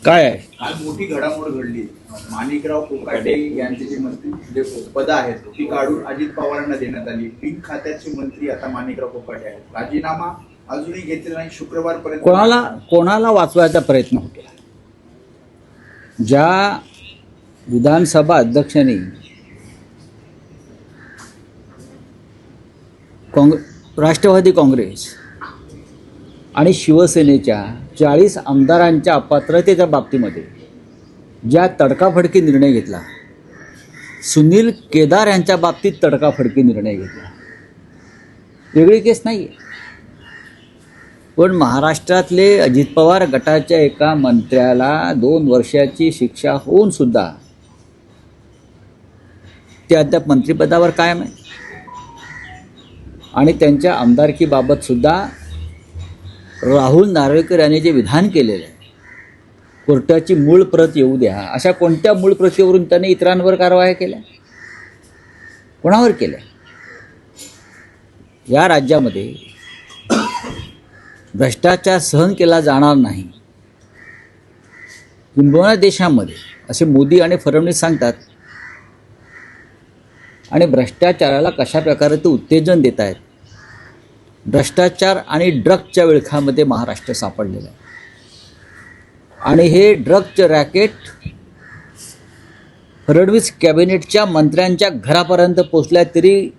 काय आहे? काल मोठी घडामोड घडली. माणिकराव कोकाटे यांची जी मंत्री जे पदं आहेत ती काढून अजित पवारांना देण्यात आली. पीक खात्याचे मंत्री आता माणिकराव कोकाटे आहेत. राजीनामा अजूनही घेतलेला नाही. शुक्रवारपर्यंत कोणाला वाचवायचा प्रयत्न होतो? ज्या विधानसभा अध्यक्षांनी राष्ट्रवादी काँग्रेस आणि शिवसेनेच्या 40 आमदारांच्या अपात्रतेच्या बाबतीमध्ये ज्या तडकाफडकी निर्णय घेतला, सुनील केदार यांच्या बाबतीत तडकाफडकी निर्णय घेतला, वेगळी केस नाही आहे. पण महाराष्ट्रातले अजित पवार गटाच्या एका मंत्र्याला 2 वर्षाची शिक्षा होऊन सुद्धा ते अद्याप मंत्रिपदावर कायम आहे. आणि त्यांच्या आमदारकीबाबत सुद्धा राहुल नार्वेकर यांनी जे विधान केलेलं आहे, कोर्टाची मूळ प्रत येऊ द्या, अशा कोणत्या मूळ प्रतीवरून त्यांनी इतरांवर कारवाया केल्या? कोणावर केल्या? या राज्यामध्ये भ्रष्टाचार सहन केला जाणार नाही, किंबहुना देशामध्ये, असे मोदी आणि फडणवीस सांगतात. आणि भ्रष्टाचाराला कशा प्रकारे ते उत्तेजन देत आहेत. भ्रष्टाचार आणि ड्रग्जच्या विळखामध्ये महाराष्ट्र सापडलेला आहे. आणि हे ड्रग्जचं रॅकेट फडणवीस कॅबिनेटच्या मंत्र्यांच्या घरापर्यंत पोचल्या तरी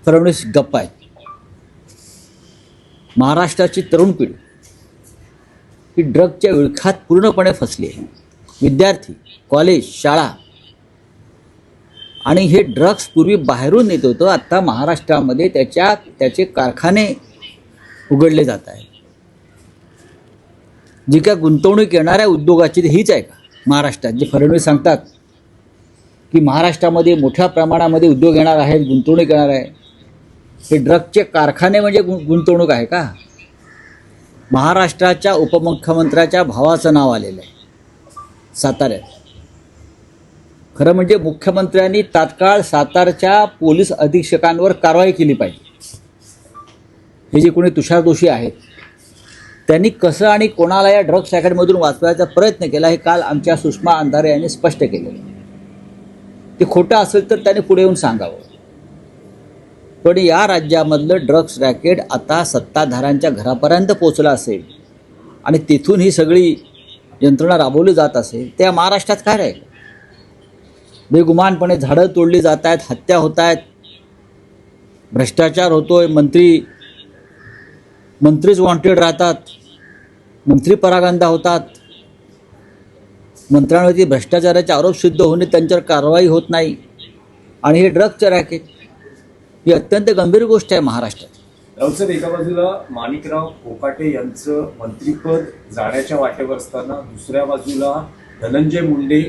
फडणवीस गप्प आहेत. महाराष्ट्राची तरुण पिढी ही ड्रग्जच्या विळखात पूर्णपणे फसली आहे. विद्यार्थी, कॉलेज, शाळा, आणि हे ड्रग्स पूर्वी बाहेरून येत होतं, आत्ता महाराष्ट्रामध्ये त्याचे कारखाने उघडले जात आहेत. जी काय गुंतवणूक येणाऱ्या उद्योगाची हीच आहे का महाराष्ट्रात? जे फडणवीस सांगतात की महाराष्ट्रामध्ये मोठ्या प्रमाणामध्ये उद्योग येणार आहेत, गुंतवणूक येणार आहे, हे ड्रग्सचे कारखाने म्हणजे गुंतवणूक आहे का? महाराष्ट्राच्या उपमुख्यमंत्र्याच्या भावाचं नाव आलेलं आहे साताऱ्यात. खरं म्हणजे मुख्यमंत्र्यांनी तात्काळ सातारच्या पोलीस अधीक्षकांवर कारवाई केली पाहिजे. हे जे कोणी तुषार दोषी आहेत त्यांनी कसं आणि कोणाला या ड्रग्स रॅकेटमधून वाचवायचा प्रयत्न केला हे काल आमच्या सुषमा अंधारे यांनी स्पष्ट केलेलं. ते खोटं असेल तर त्यांनी पुढे येऊन सांगावं. पण या राज्यामधलं ड्रग्स रॅकेट आता सत्ताधाऱ्यांच्या घरापर्यंत पोचलं असेल आणि तिथून ही सगळी यंत्रणा राबवली जात असेल, त्या महाराष्ट्रात काय राहील? बेगुमानपणे झाडं तोडली जात आहेत, हत्या होत आहेत, भ्रष्टाचार होतोय, मंत्रीच वॉन्टेड राहतात, मंत्री परागंदा होतात, मंत्र्यांवरती भ्रष्टाचाराचे आरोप सिद्ध होणे, त्यांच्यावर कारवाई होत नाही. आणि हे ड्रग्जचं रॅकेट ही अत्यंत गंभीर गोष्ट आहे महाराष्ट्रात. राऊत, एका बाजूला माणिकराव कोकाटे यांचं मंत्रिपद जाण्याच्या वाटेवर असताना दुसऱ्या बाजूला धनंजय मुंडे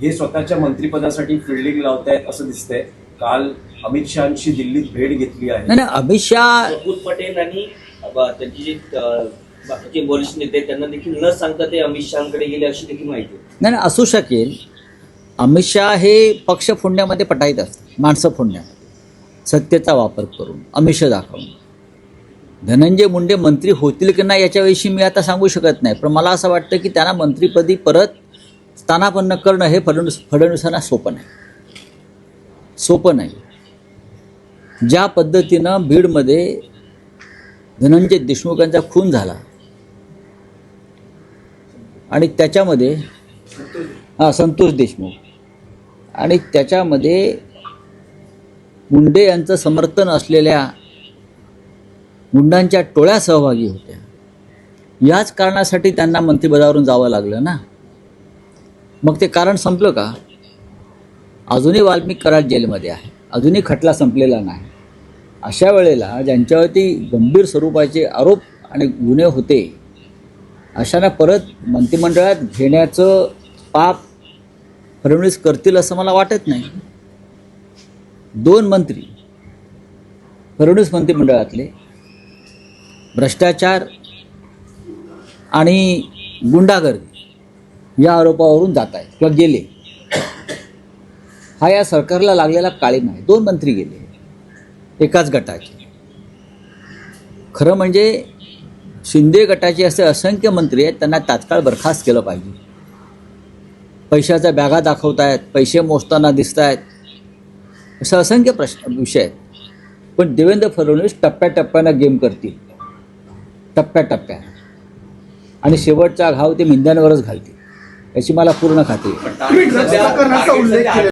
हे स्वतःच्या मंत्रिपदासाठी फिल्डिंग लावतायत असं दिसतंय. काल अमित शहांची दिल्लीत भेट घेतली आहे. नाही, अमित शहा, प्रफुल्ल पटेल आणि त्यांची जे बाकीचे वरिष्ठ नेते त्यांना देखील न सांगता ते अमित शहांकडे गेले अशी देखील माहिती आहे. नाही असू शकेल. अमित शहा हे पक्ष फोडण्यामध्ये पटाईत असतात, माणसं फोडण्यामध्ये, सत्तेचा वापर करून, आमिष दाखवून. धनंजय मुंडे मंत्री होतील की नाही याच्याविषयी मी आता सांगू शकत नाही, पण मला असं वाटतं की त्यांना मंत्रिपदी परत स्थानापन्न करणं हे फडणवीसांना सोपं नाही. ज्या पद्धतीनं बीडमध्ये धनंजय देशमुख यांचा खून झाला आणि त्याच्यामध्ये संतोष देशमुख, आणि त्याच्यामध्ये मुंडे यांचं समर्थन असलेल्या गुंडांच्या टोळ्या सहभागी होत्या. याच कारणासाठी त्यांना मंत्रिपदावरून जावं लागलं ना. मग ते कारण संपलं का? अजूनही वाल्मिक कराड जेलमध्ये आहे, अजूनही खटला संपलेला नाही. अशा वेळेला ज्यांच्यावरती गंभीर स्वरूपाचे आरोप आणि गुन्हे होते अशांना परत मंत्रिमंडळात घेण्याचं पाप फडणवीस करतील असं मला वाटत नाही. 2 मंत्री फडणवीस मंत्रिमंडळातले भ्रष्टाचार आणि गुंडागर्दी या आरोपावरून जात आहेत किंवा गेले. हा या सरकारला लागलेला काळीमा आहे. 2 मंत्री गेले एकाच गटाचे. खरं म्हणजे शिंदे गटाचे असे असंख्य मंत्री आहेत, त्यांना तात्काळ बरखास्त केलं पाहिजे. पैशाच्या बॅगा दाखवतायत, पैसे मोजताना दिसत आहेत, असं असंख्य विषय आहेत. पण देवेंद्र फडणवीस टप्प्याटप्प्यानं गेम करतील, टप्प्याटप्प्यानं, आणि शेवटचा घाव ते मिंद्यांवरच घालतील, याची मला पूर्ण खात्री आहे. पण टार्गेट सध्या- प्रकरणाचा उल्लेख टार्गेट सध्या